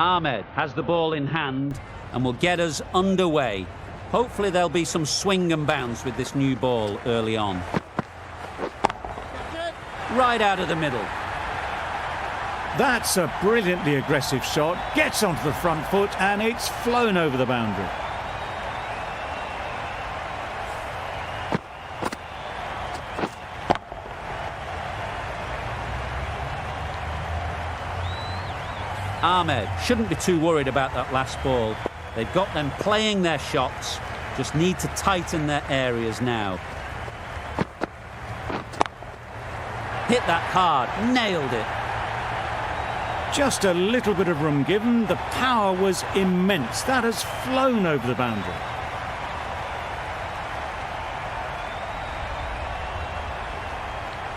Ahmed has the ball in hand and will get us underway. Hopefully there'll be some swing and bounce with this new ball early on. Right out of the middle. That's a brilliantly aggressive shot. Gets onto the front foot and it's flown over the boundary. Ahmed shouldn't be too worried about that last ball. They've got them playing their shots, just need to tighten their areas now. Hit that hard, nailed it. Just a little bit of room given. The power was immense. That has flown over the boundary.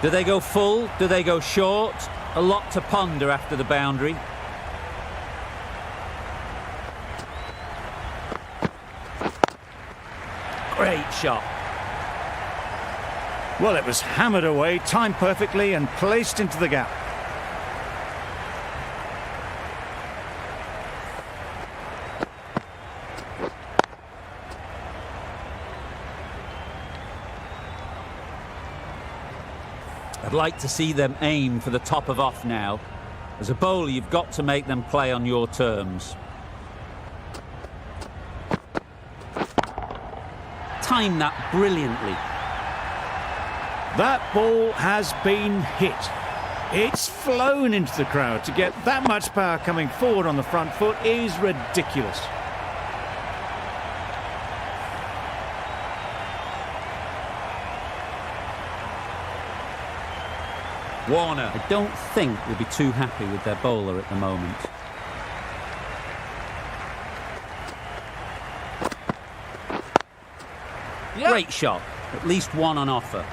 Do they go full? Do they go short? A lot to ponder after the boundary. Great shot. Well, it was hammered away, timed perfectly and placed into the gap. I'd like to see them aim for the top of off now. As a bowler, you've got to make them play on your terms. Time that brilliantly. That ball has been hit. It's flown into the crowd. To get that much power coming forward on the front foot is ridiculous. Warner, I don't think will be too happy with their bowler at the moment. Yep. Great shot. At least one on offer.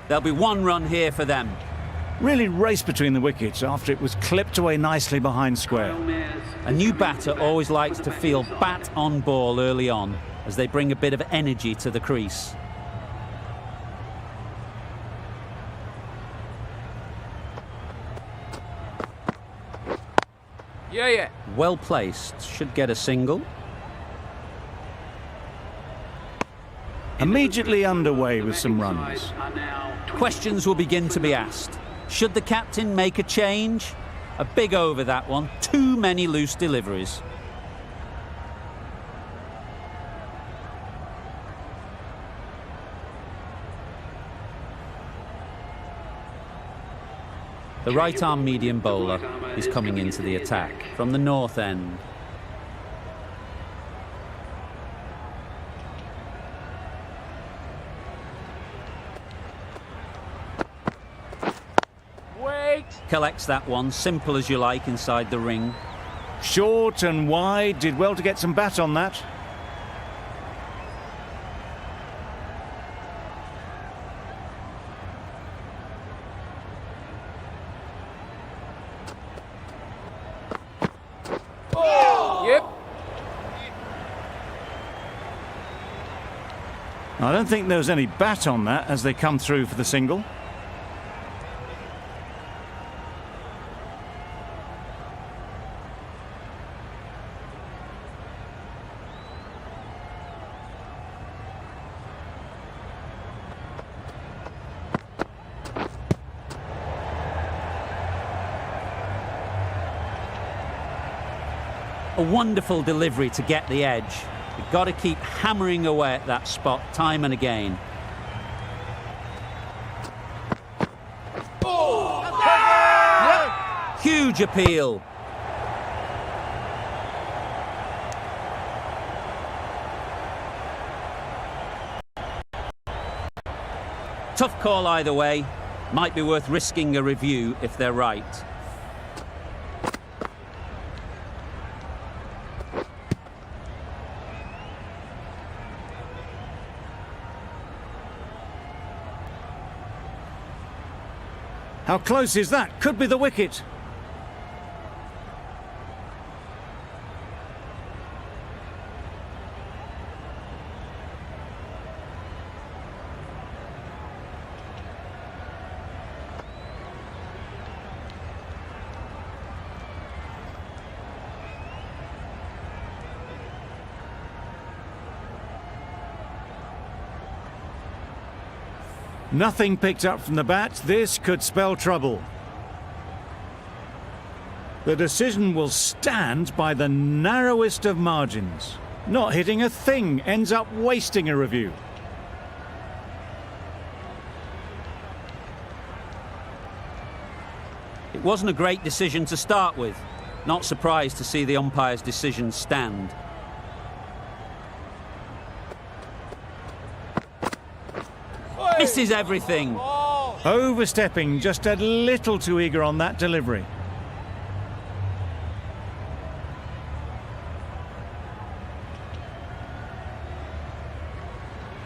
There'll be one run here for them. Really raced between the wickets after it was clipped away nicely behind square. A new batter always likes to feel bat on ball early on as they bring a bit of energy to the crease. Yeah. Well placed. Should get a single. Immediately underway with some runs. Questions will begin to be asked. Should the captain make a change? A big over that one. Too many loose deliveries. The right-arm medium bowler is coming into the attack from the north end. Collects that one, simple as you like, inside the ring. Short and wide, did well to get some bat on that. Yep. I don't think there was any bat on that as they come through for the single. A wonderful delivery to get the edge. You've got to keep hammering away at that spot time and again. Yep. Huge appeal. Tough call either way. Might be worth risking a review if they're right. How close is that? Could be the wicket. Nothing picked up from the bat. This could spell trouble. The decision will stand by the narrowest of margins. Not hitting a thing ends up wasting a review. It wasn't a great decision to start with. Not surprised to see the umpire's decision stand. Misses everything. Overstepping, just a little too eager on that delivery.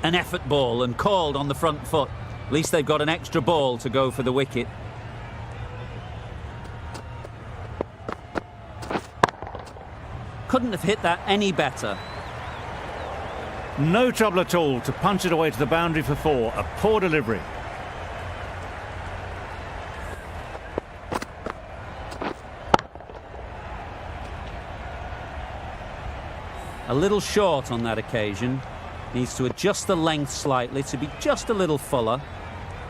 An effort ball and called on the front foot. At least they've got an extra ball to go for the wicket. Couldn't have hit that any better. No trouble at all to punch it away to the boundary for 4. A poor delivery. A little short on that occasion. Needs to adjust the length slightly to be just a little fuller.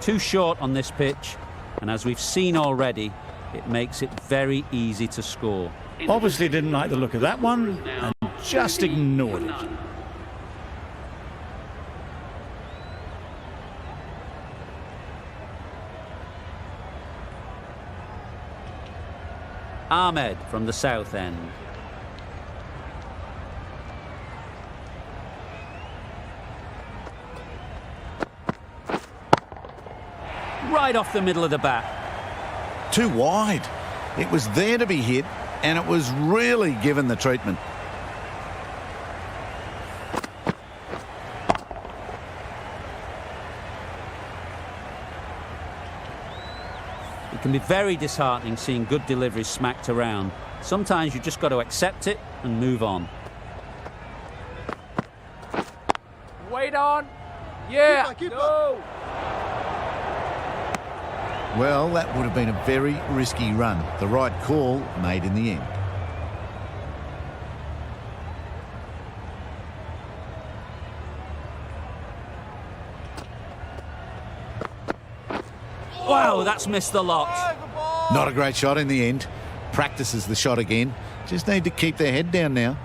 Too short on this pitch, and as we've seen already, it makes it very easy to score. Obviously didn't like the look of that one and just ignored it. Ahmed from the south end. Right off the middle of the bat. Too wide. It was there to be hit, and it was really given the treatment. It can be very disheartening seeing good deliveries smacked around. Sometimes you just got to accept it and move on. Wait on. Yeah. No. Well, that would have been a very risky run. The right call made in the end. Wow, that's missed the lot. Not a great shot in the end. Practices the shot again. Just need to keep their head down now.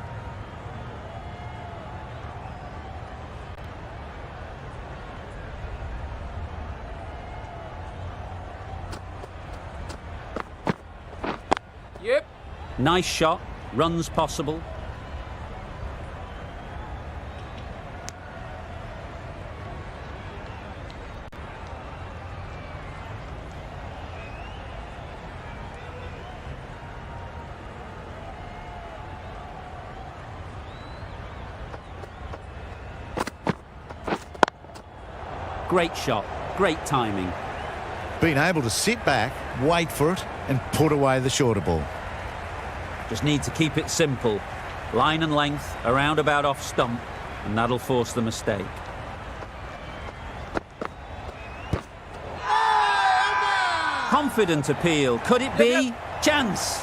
Yep. Nice shot. Runs possible. Great shot. Great timing. Being able to sit back, wait for it, and put away the shorter ball. Just need to keep it simple. Line and length, around about off stump, and that'll force the mistake. Confident appeal. Could it be? Chance.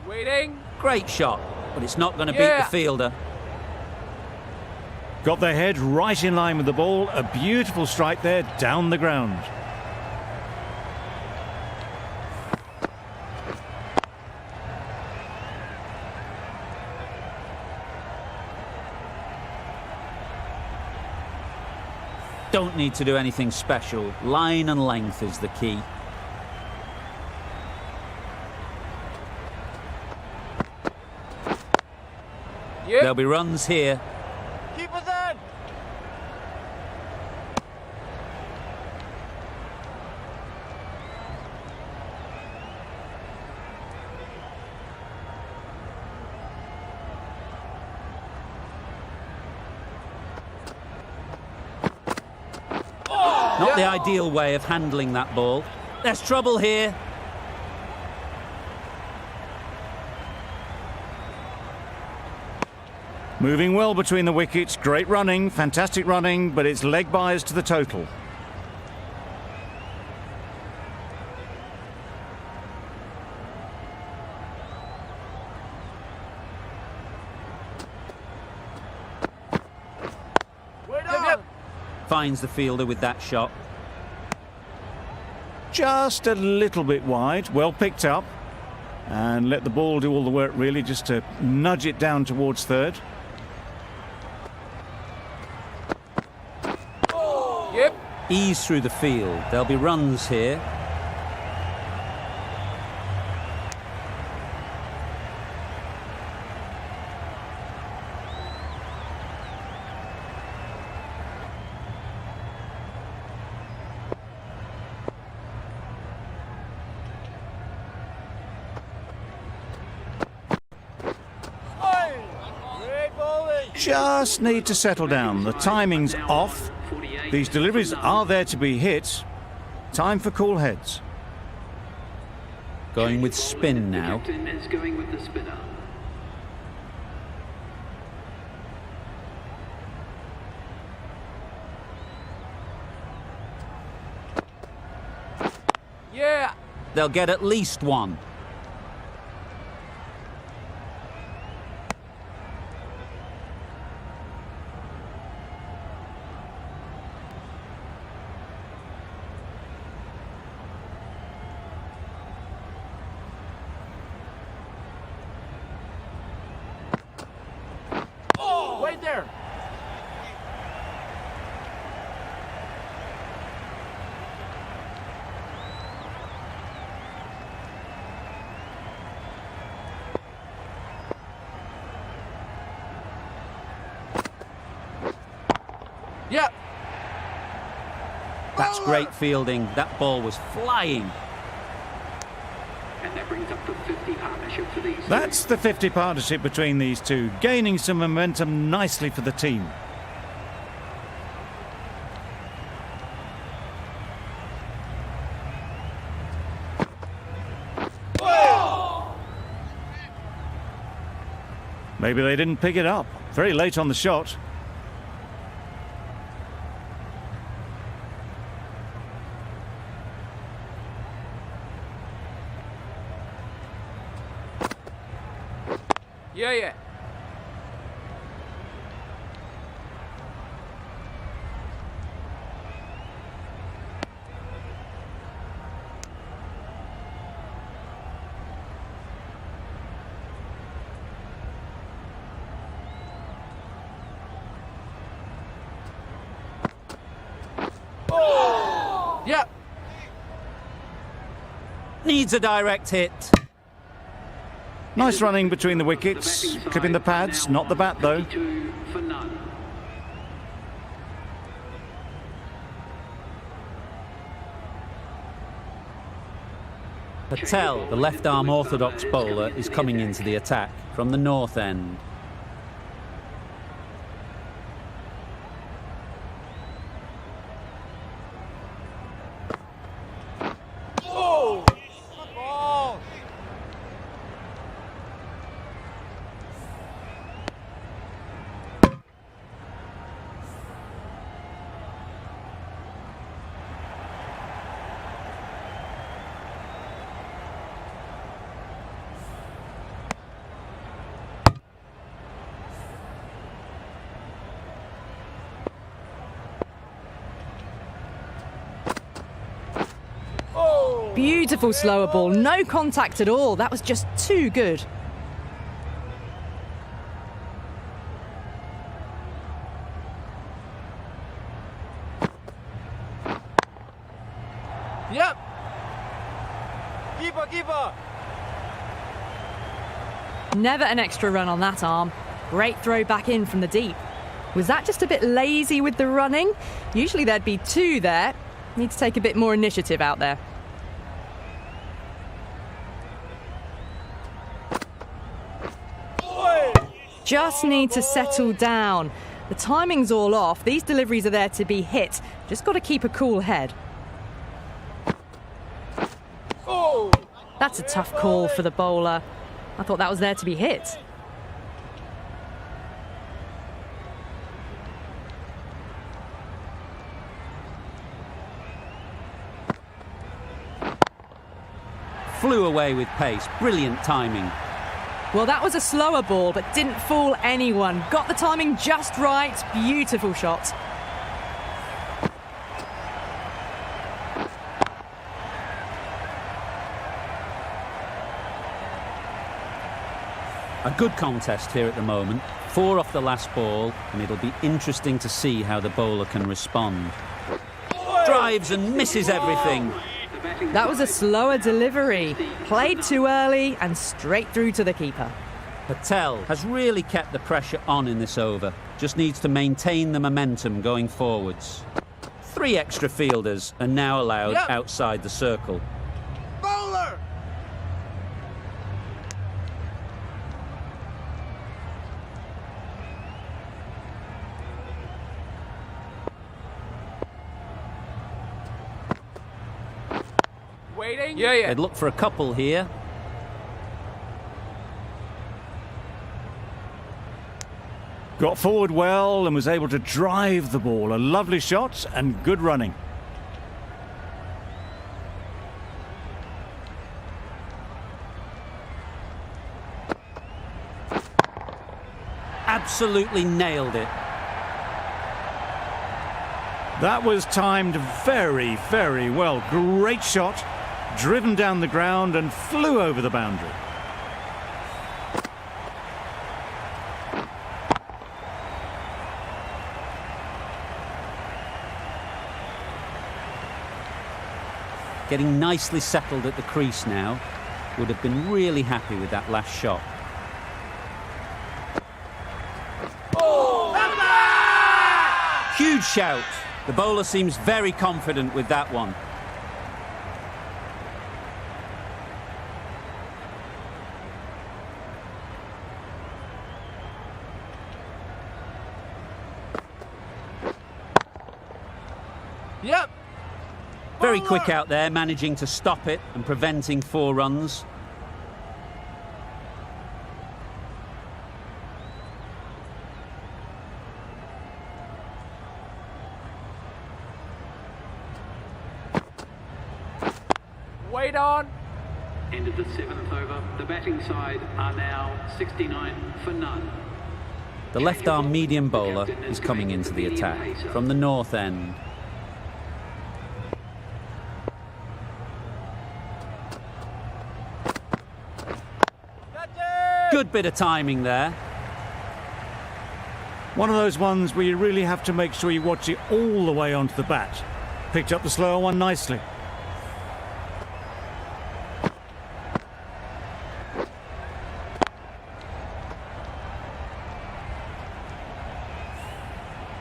Waiting. Great shot, but it's not going to beat the fielder. Got their head right in line with the ball. A beautiful strike there down the ground. Don't need to do anything special. Line and length is the key. Yep. There'll be runs here. Keep us in. Not the ideal way of handling that ball. There's trouble here. Moving well between the wickets. Great running, fantastic running, but it's leg byes to the total. Finds the fielder with that shot. Just a little bit wide, well picked up. And let the ball do all the work really, just to nudge it down towards third. Yep. Ease through the field. There'll be runs here. Just need to settle down. The timing's off. These deliveries are there to be hit. Time for cool heads. Going with spin now. Yeah. They'll get at least one. Wait there. Yeah. That's great fielding. That ball was flying. And that brings up the 50 partnership for these. That's the 50 partnership between these two, gaining some momentum nicely for the team. Maybe they didn't pick it up. Very late on the shot. Yeah. Yeah. Needs a direct hit. Nice running between the wickets, clipping the pads, not the bat though. 52 for none. Patel, the left-arm orthodox bowler, is coming into the attack from the north end. Beautiful slower ball, no contact at all. That was just too good. Yep. Keeper. Never an extra run on that arm. Great throw back in from the deep. Was that just a bit lazy with the running? Usually there'd be two there. Need to take a bit more initiative out there. Just need to settle down. The timing's all off. These deliveries are there to be hit. Just got to keep a cool head. Oh! That's a tough call for the bowler. I thought that was there to be hit. Flew away with pace. Brilliant timing. Well, that was a slower ball, but didn't fool anyone. Got the timing just right. Beautiful shot. A good contest here at the moment. 4 off the last ball, and it'll be interesting to see how the bowler can respond. Drives and misses everything. That was a slower delivery. Played too early and straight through to the keeper. Patel has really kept the pressure on in this over. Just needs to maintain the momentum going forwards. 3 extra fielders are now allowed outside the circle. Bowler! Waiting? Yeah. They'd look for a couple here. Got forward well and was able to drive the ball. A lovely shot and good running. Absolutely nailed it. That was timed very, very well. Great shot, driven down the ground and flew over the boundary. Getting nicely settled at the crease now. Would have been really happy with that last shot. Huge shout. The bowler seems very confident with that one. Yep. Very quick out there, managing to stop it and preventing 4 runs. Wait on. End of the 7th over. The batting side are now 69 for none. The left-arm medium bowler is coming into the attack from the north end. Good bit of timing there. One of those ones where you really have to make sure you watch it all the way onto the bat. Picked up the slower one nicely.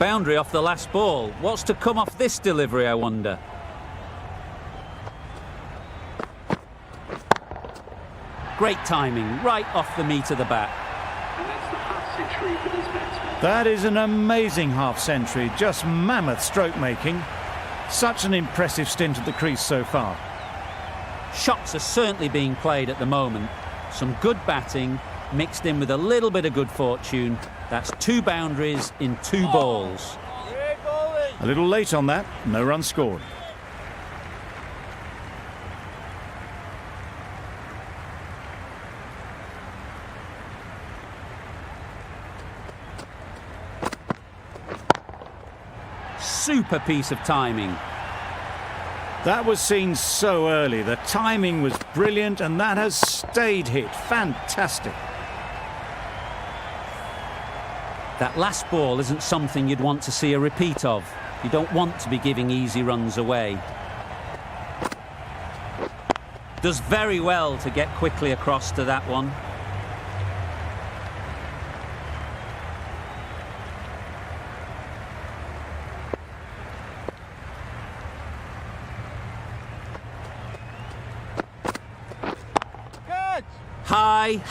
Boundary off the last ball. What's to come off this delivery, I wonder? Great timing, right off the meat of the bat. And that's the half-century for this batsman. That is an amazing half-century, just mammoth stroke making. Such an impressive stint at the crease so far. Shots are certainly being played at the moment. Some good batting, mixed in with a little bit of good fortune. That's 2 boundaries in 2 balls. A little late on that, no run scored. Super piece of timing. That was seen so early. The timing was brilliant and that has stayed hit. Fantastic. That last ball isn't something you'd want to see a repeat of. You don't want to be giving easy runs away. Does very well to get quickly across to that one.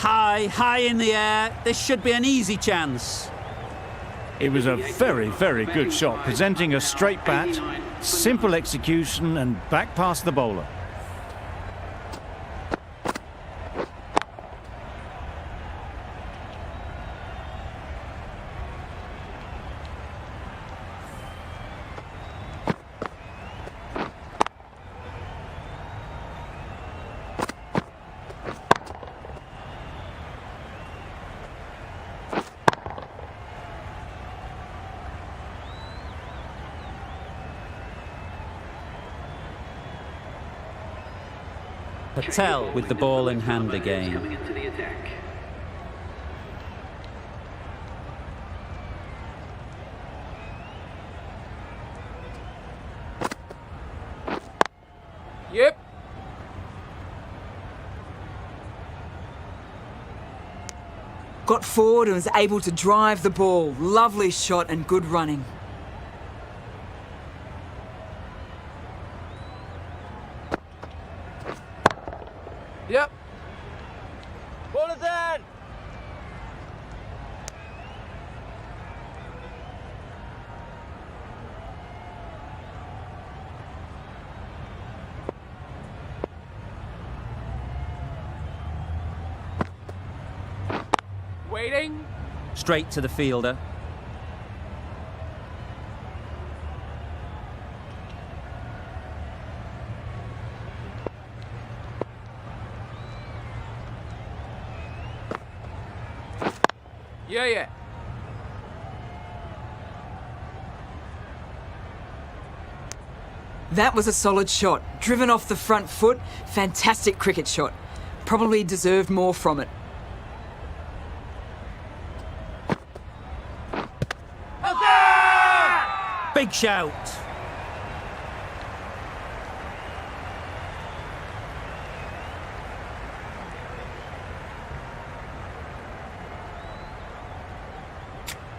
High in the air. This should be an easy chance. It was a very, very good shot, presenting a straight bat, simple execution and back past the bowler. Patel with the ball in hand again. Coming into the attack. Yep. Got forward and was able to drive the ball. Lovely shot and good running. Yep. Ball is in. Waiting. Straight to the fielder. Yeah. That was a solid shot. Driven off the front foot. Fantastic cricket shot. Probably deserved more from it. Big shout.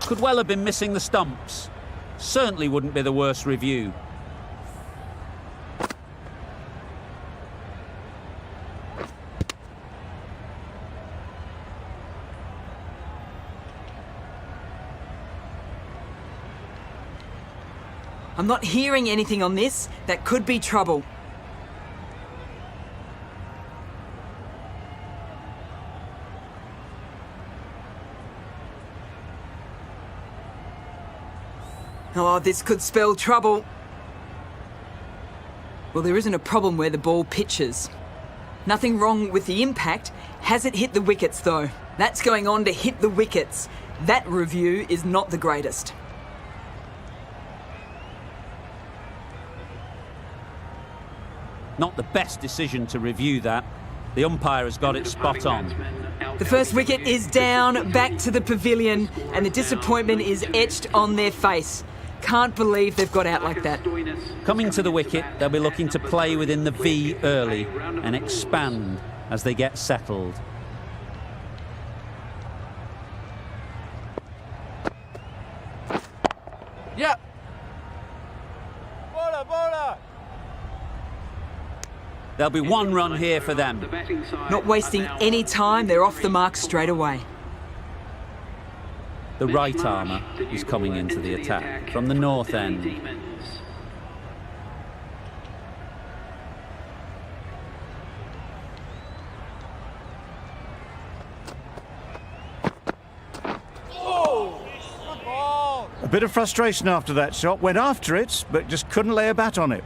Could well have been missing the stumps. Certainly wouldn't be the worst review. I'm not hearing anything on this. That could be trouble. Oh, this could spell trouble. Well, there isn't a problem where the ball pitches. Nothing wrong with the impact. Has it hit the wickets, though? That's going on to hit the wickets. That review is not the greatest. Not the best decision to review that. The umpire has got it spot on. The first wicket is down, back to the pavilion, and the disappointment is etched on their face. Can't believe they've got out like that. Coming to the wicket, they'll be looking to play within the V early and expand as they get settled. Yep. Bowler. There'll be one run here for them. Not wasting any time, they're off the mark straight away. The right armour is coming into the attack from the north end. A bit of frustration after that shot. Went after it, but just couldn't lay a bat on it.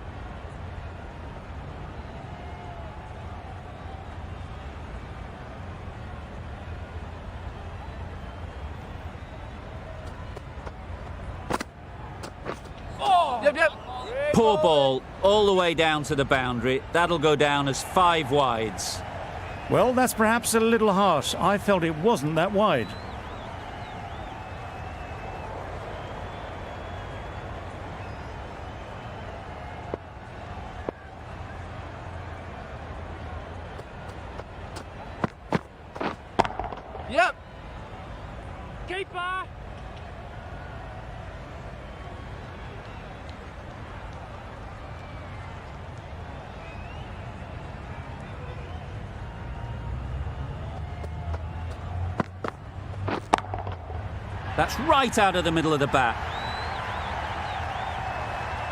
Yep. Poor ball, all the way down to the boundary. That'll go down as 5 wides. Well, that's perhaps a little harsh. I felt it wasn't that wide. Yep. Keeper. That's right out of the middle of the bat.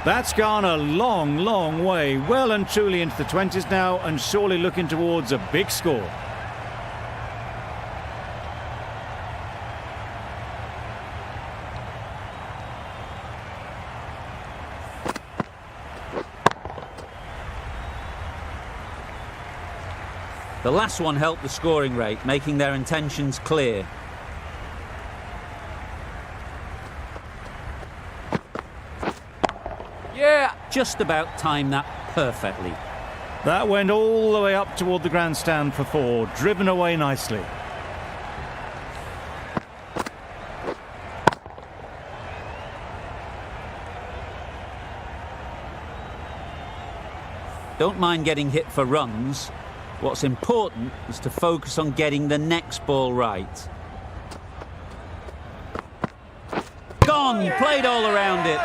That's gone a long, long way. Well and truly into the 20s now, and surely looking towards a big score. The last one helped the scoring rate, making their intentions clear. Yeah. Just about timed that perfectly. That went all the way up toward the grandstand for 4, driven away nicely. Don't mind getting hit for runs. What's important is to focus on getting the next ball right. Gone! Played all around it.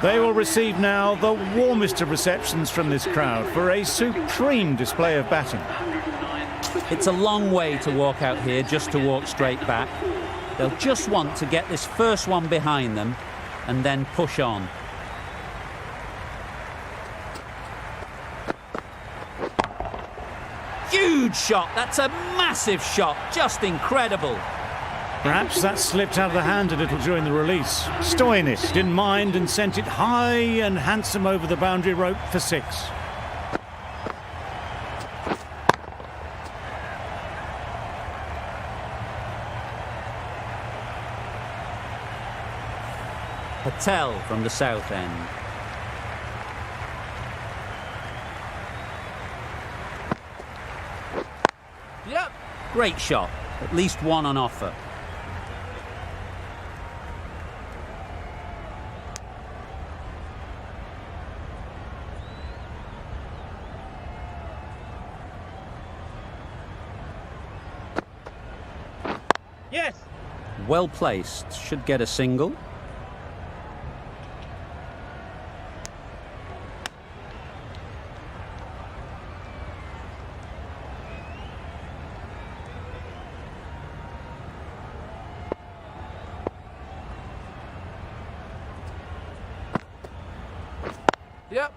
They will receive now the warmest of receptions from this crowd for a supreme display of batting. It's a long way to walk out here just to walk straight back. They'll just want to get this first one behind them and then push on. Huge shot! That's a massive shot! Just incredible! Perhaps that slipped out of the hand a little during the release. Stoinis didn't mind and sent it high and handsome over the boundary rope for 6. Patel from the south end. Yep. Great shot. At least one on offer. Yes. Well placed. Should get a single. Yep.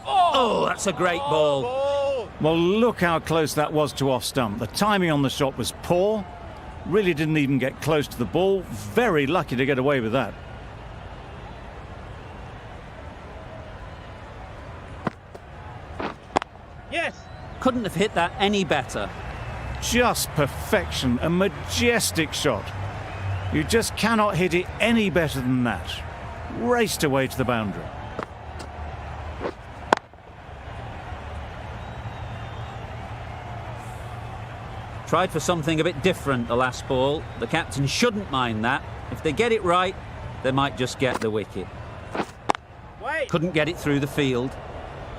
Oh, that's a great ball. Well, look how close that was to off stump. The timing on the shot was poor. Really didn't even get close to the ball. Very lucky to get away with that. Yes. Couldn't have hit that any better. Just perfection, a majestic shot. You just cannot hit it any better than that. Raced away to the boundary. Tried for something a bit different the last ball. The captain shouldn't mind that. If they get it right, they might just get the wicket. Wait. Couldn't get it through the field.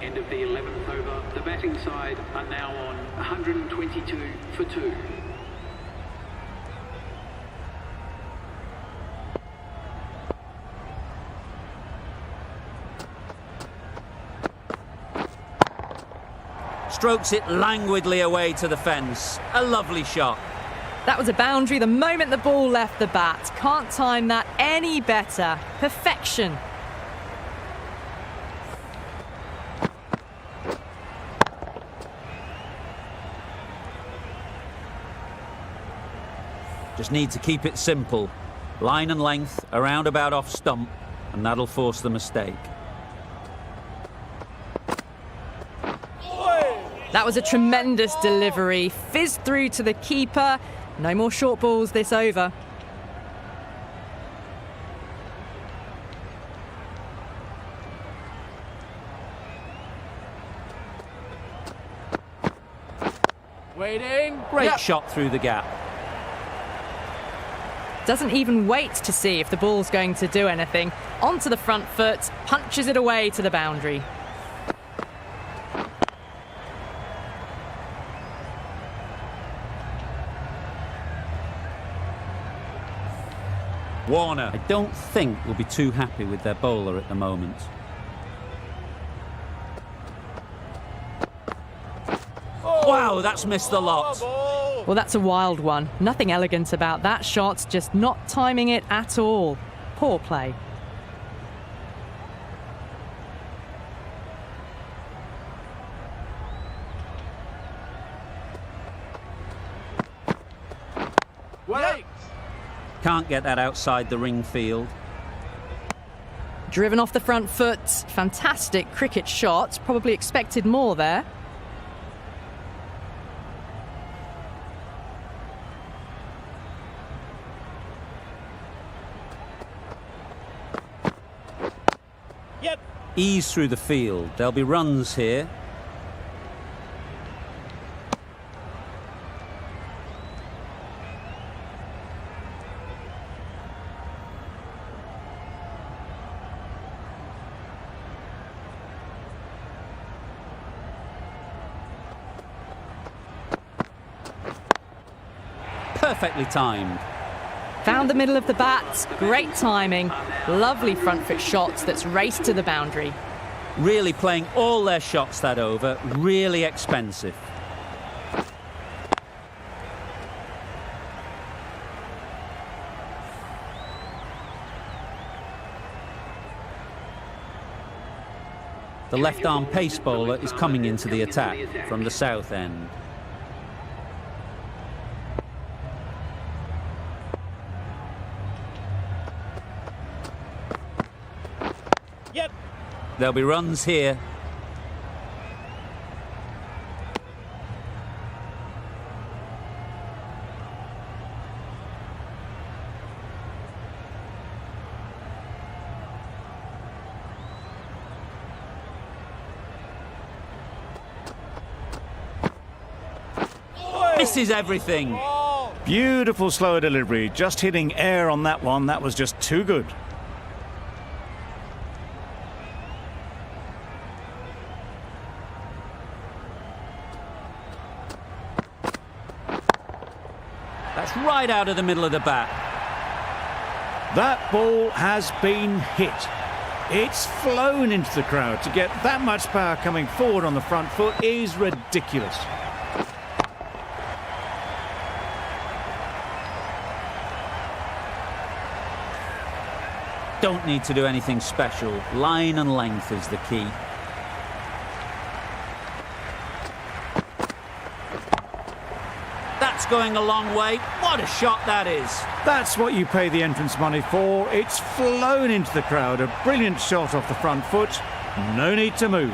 End of the 11th over. The batting side are now on 122 for 2. Strokes it languidly away to the fence. A lovely shot. That was a boundary the moment the ball left the bat. Can't time that any better. Perfection. Just need to keep it simple. Line and length, around about off stump, and that'll force the mistake. That was a tremendous delivery. Fizzed through to the keeper. No more short balls this over. Waiting. Great Yep. shot through the gap. Doesn't even wait to see if the ball's going to do anything. Onto the front foot, punches it away to the boundary. Warner, I don't think will be too happy with their bowler at the moment. Wow, that's missed the lot. Well, that's a wild one. Nothing elegant about that shot, just not timing it at all. Poor play. Wait! Can't get that outside the ring field. Driven off the front foot. Fantastic cricket shot. Probably expected more there. Yep. Ease through the field. There'll be runs here. Perfectly timed. Found the middle of the bat. Great timing. Lovely front foot shot that's raced to the boundary. Really playing all their shots that over. Really expensive. The left-arm pace bowler is coming into the attack from the south end. Yep. There'll be runs here. Misses everything. Beautiful slower delivery. Just hitting air on that one. That was just too good. That's right out of the middle of the bat. That ball has been hit. It's flown into the crowd. To get that much power coming forward on the front foot is ridiculous. Don't need to do anything special. Line and length is the key. That's going a long way. What a shot that is. That's what you pay the entrance money for. It's flown into the crowd. A brilliant shot off the front foot. No need to move.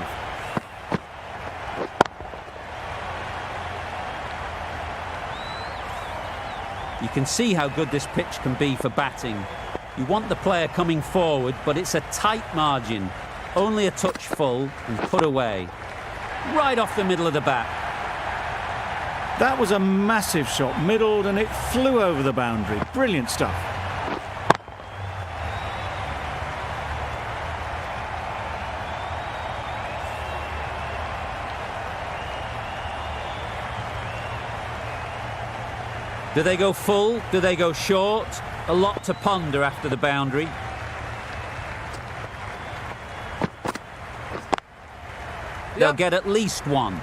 You can see how good this pitch can be for batting. You want the player coming forward, but it's a tight margin. Only a touch full and put away. Right off the middle of the bat. That was a massive shot, middled, and it flew over the boundary. Brilliant stuff. Do they go full? Do they go short? A lot to ponder after the boundary. They'll get at least one.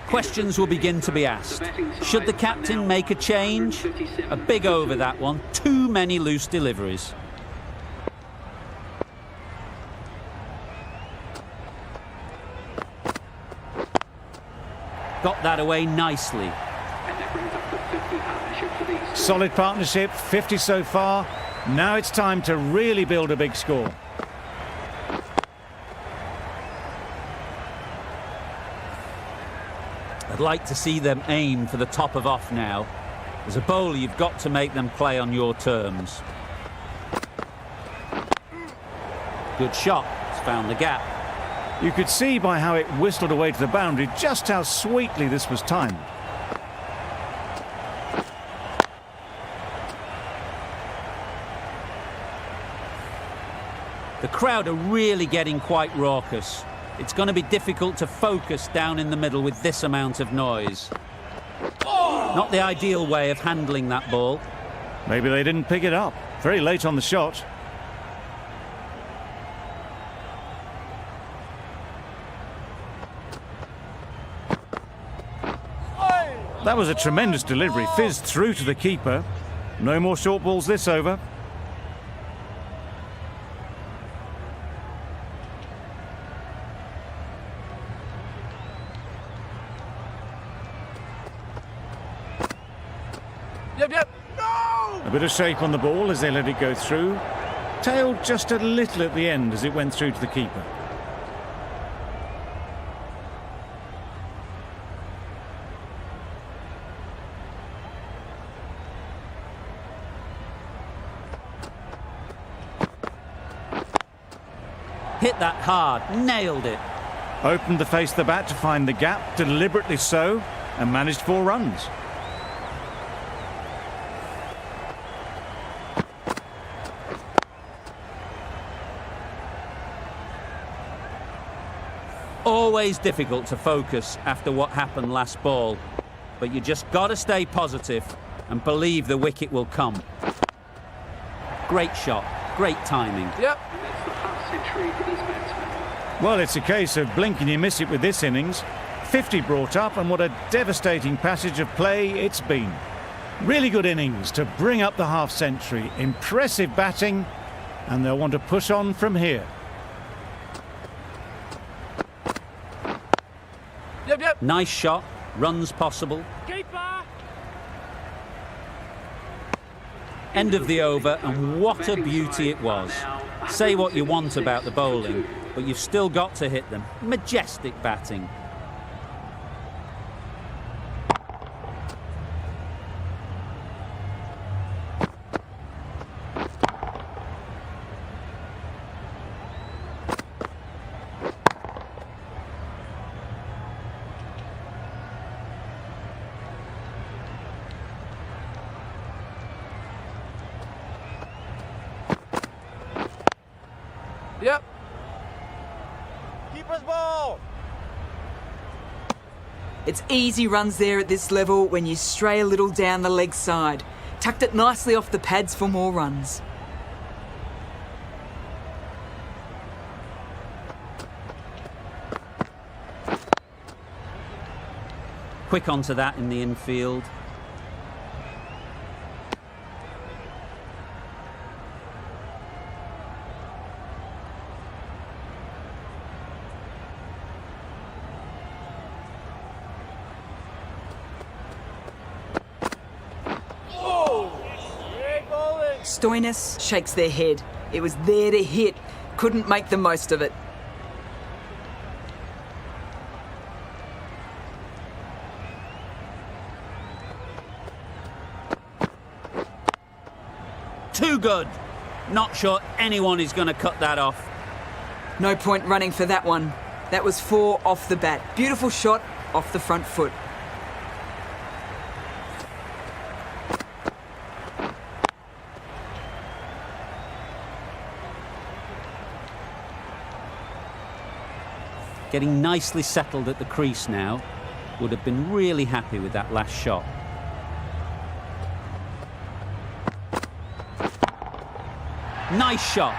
Questions will begin to be asked. Should the captain make a change? A big over that one. Too many loose deliveries. Got that away nicely. Solid partnership, 50 so far. Now it's time to really build a big score. I'd like to see them aim for the top of off now. As a bowler, you've got to make them play on your terms. Good shot. It's found the gap. You could see by how it whistled away to the boundary just how sweetly this was timed. The crowd are really getting quite raucous. It's going to be difficult to focus down in the middle with this amount of noise. Not the ideal way of handling that ball. Maybe they didn't pick it up. Very late on the shot. That was a tremendous delivery. Fizzed through to the keeper. No more short balls this over. Yep. No! A bit of shape on the ball as they let it go through. Tailed just a little at the end as it went through to the keeper. Hit that hard, nailed it. Opened the face of the bat to find the gap, deliberately so, and managed 4 runs. Always difficult to focus after what happened last ball, but you just got to stay positive and believe the wicket will come. Great shot, great timing. Yep. That's the half century for this batsman. Well, it's a case of blink and you miss it with this innings. 50 brought up, and what a devastating passage of play it's been. Really good innings to bring up the half-century. Impressive batting, and they'll want to push on from here. Yep. Nice shot, runs possible. Keeper! End of the over, and what a beauty it was. Say what you want about the bowling, but you've still got to hit them. Majestic batting. Yep. Keeper's ball! It's easy runs there at this level when you stray a little down the leg side. Tucked it nicely off the pads for more runs. Quick onto that in the infield. Stoinis shakes their head. It was there to hit. Couldn't make the most of it. Too good. Not sure anyone is going to cut that off. No point running for that one. That was 4 off the bat. Beautiful shot off the front foot. Getting nicely settled at the crease now. Would have been really happy with that last shot. Nice shot.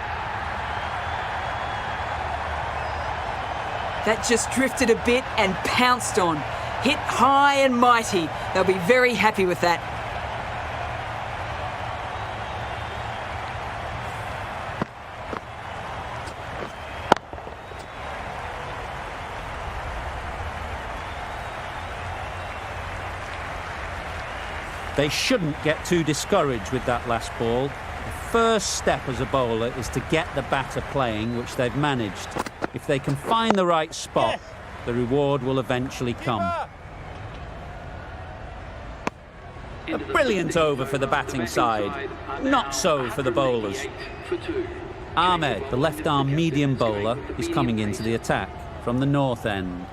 That just drifted a bit and pounced on. Hit high and mighty. They'll be very happy with that. They shouldn't get too discouraged with that last ball. The first step as a bowler is to get the batter playing, which they've managed. If they can find the right spot, the reward will eventually come. A brilliant over for the batting side. Not so for the bowlers. Ahmed, the left-arm medium bowler, is coming into the attack from the north end.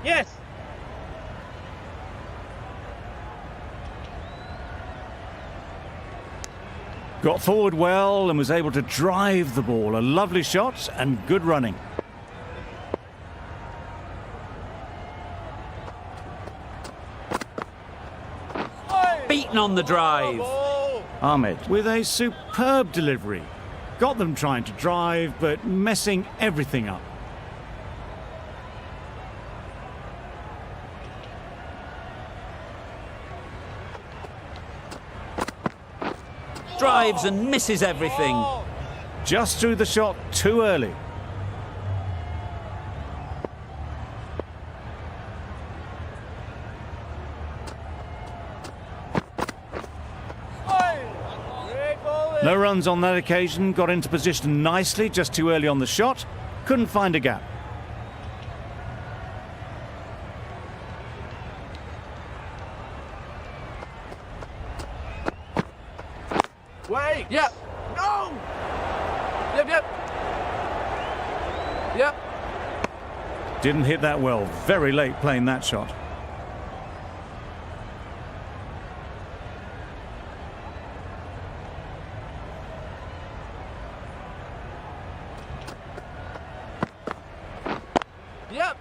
Yes! Got forward well and was able to drive the ball. A lovely shot and good running. Beaten on the drive. Ball. Ahmed with a superb delivery. Got them trying to drive, but messing everything up. Drives and misses everything. Just threw the shot too early. Great ball in. No runs on that occasion. Got into position nicely, just too early on the shot. Couldn't find a gap. Wait. Yep. No. Yep, yep. Yep. Didn't hit that well. Very late playing that shot. Yep.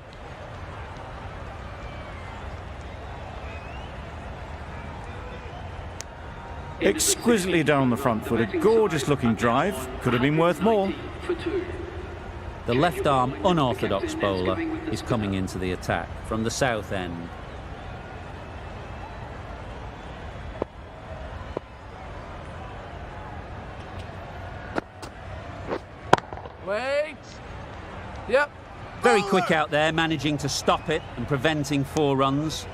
Exquisitely done on the front foot. A gorgeous looking drive. Could have been worth more. For 2. The left-arm unorthodox bowler is coming into the attack from the south end. Wait. Yep. Very quick out there, managing to stop it and preventing 4 runs.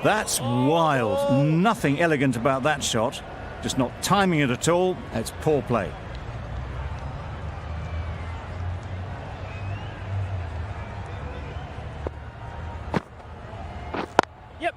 That's wild. Nothing elegant about that shot. Just not timing it at all. It's poor play. Yep.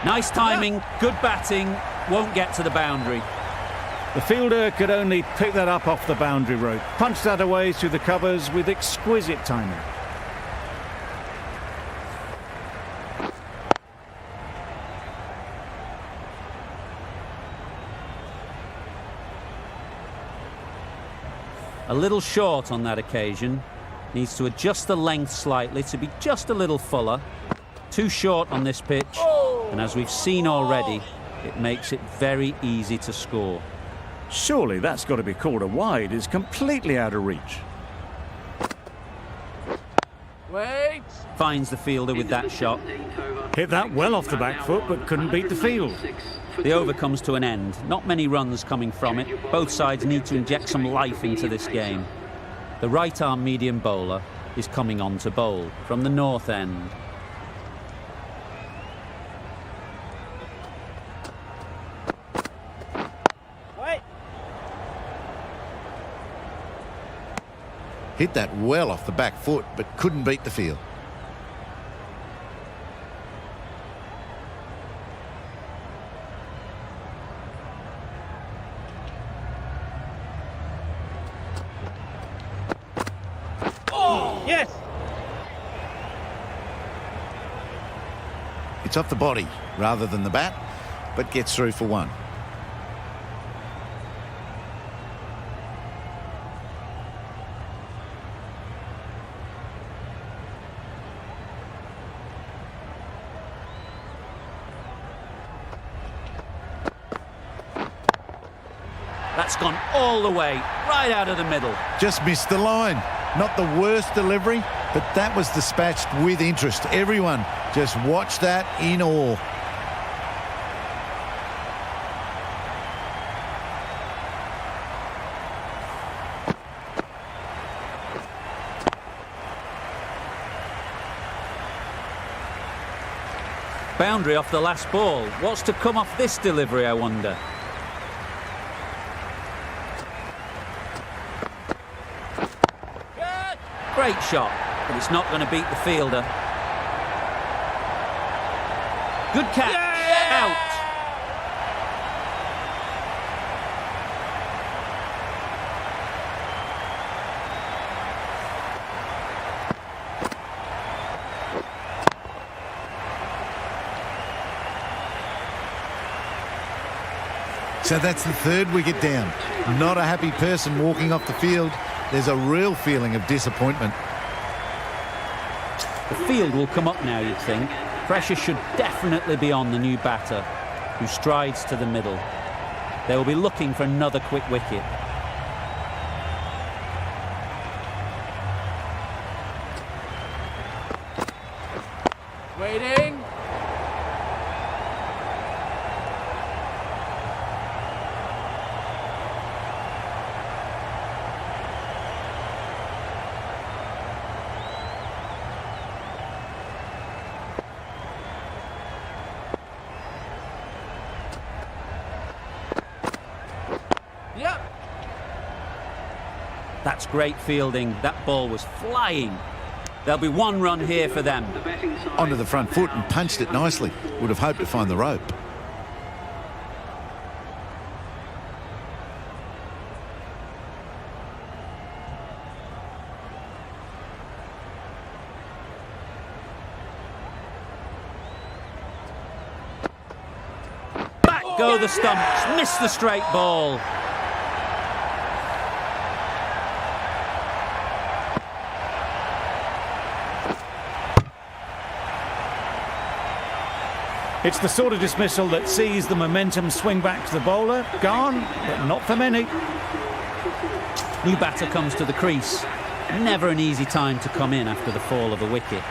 Nice timing, good batting, won't get to the boundary. The fielder could only pick that up off the boundary rope. Punched that away through the covers with exquisite timing. A little short on that occasion. Needs to adjust the length slightly to be just a little fuller. Too short on this pitch, and as we've seen already, it makes it very easy to score. Surely that's got to be called a wide. It's completely out of reach. Wait. Finds the fielder with that shot. Hit that well off the back foot, but couldn't beat the field. The over comes to an end. Not many runs coming from it. Both sides need to inject some life into this game. The right-arm medium bowler is coming on to bowl from the north end. Wait. Hit that well off the back foot, but couldn't beat the field. Yes. It's off the body rather than the bat, but gets through for 1. That's gone all the way, right out of the middle. Just missed the line. Not the worst delivery, but that was dispatched with interest. Everyone just watched that in awe. Boundary off the last ball. What's to come off this delivery, I wonder? Great shot, but it's not going to beat the fielder. Good catch. Out. So that's the third wicket down. Not a happy person walking off the field. There's a real feeling of disappointment. The field will come up now, you'd think. Pressure should definitely be on the new batter, who strides to the middle. They will be looking for another quick wicket. Waiting. Yep. That's great fielding. That ball was flying. There'll be one run here for them. The batting side Onto the front foot and punched it nicely. Would have hoped to find the rope. Back go the stumps. Missed the straight ball. It's the sort of dismissal that sees the momentum swing back to the bowler. Gone, but not for many. New batter comes to the crease. Never an easy time to come in after the fall of a wicket.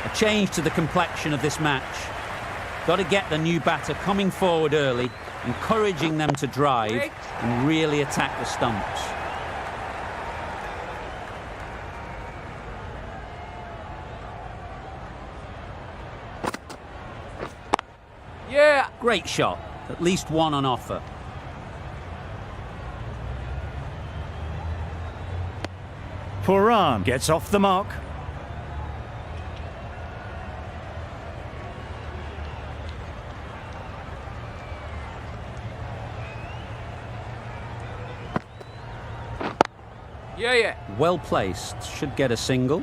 A change to the complexion of this match. Got to get the new batter coming forward early, encouraging them to drive and really attack the stumps. Yeah. Great shot. At least one on offer. Puran gets off the mark. Yeah. Well placed. Should get a single.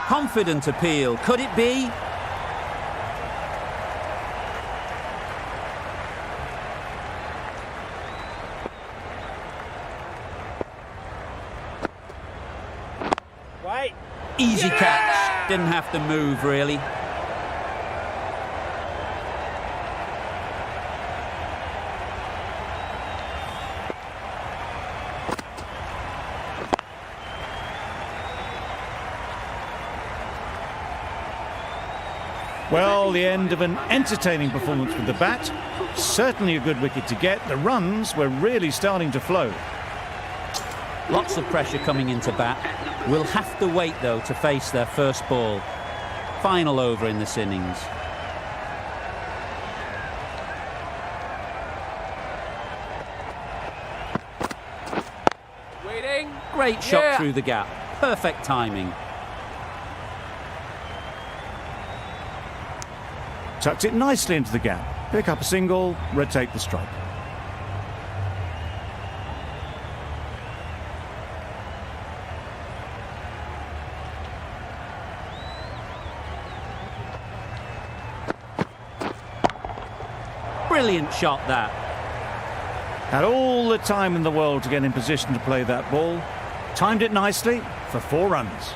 Confident appeal. Could it be? Wait. Easy catch. Didn't have to move, really. Well, the end of an entertaining performance with the bat. Certainly a good wicket to get. The runs were really starting to flow. Lots of pressure coming into bat. Will have to wait, though, to face their first ball. Final over in this innings. Waiting. Great shot Yeah. through the gap. Perfect timing. Tucked it nicely into the gap. Pick up a single, rotate the strike. Brilliant shot, that. Had all the time in the world to get in position to play that ball. Timed it nicely for 4 runs.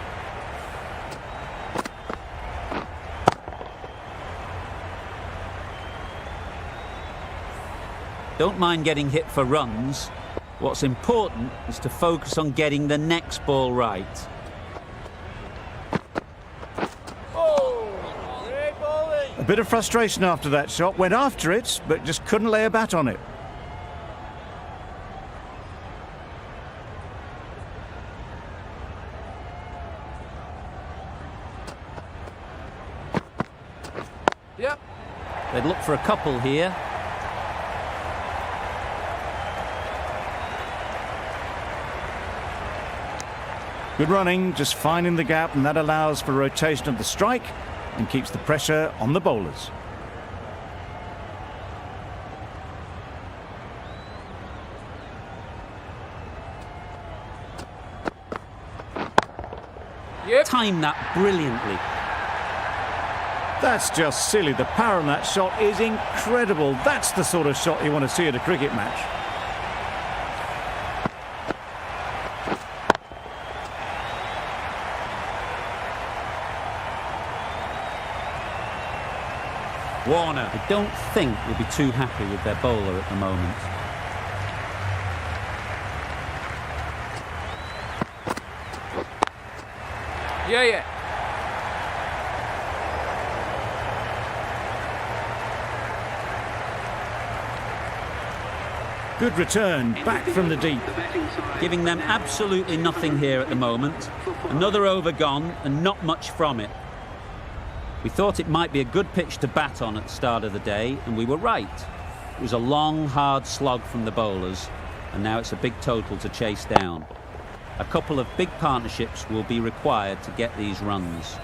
Don't mind getting hit for runs, What's important is to focus on getting the next ball right. A bit of frustration after that shot. Went after it, but just couldn't lay a bat on it. Yep. They'd look for a couple here. Good running, just finding the gap, and that allows for rotation of the strike and keeps the pressure on the bowlers. Yep. Timed that brilliantly. That's just silly. The power on that shot is incredible. That's the sort of shot you want to see at a cricket match. Warner, I don't think will be too happy with their bowler at the moment. Yeah. Good return, back from the deep. The batting side Giving them absolutely nothing here at the moment. Another over gone and not much from it. We thought it might be a good pitch to bat on at the start of the day, and we were right. It was a long, hard slog from the bowlers, and now it's a big total to chase down. A couple of big partnerships will be required to get these runs.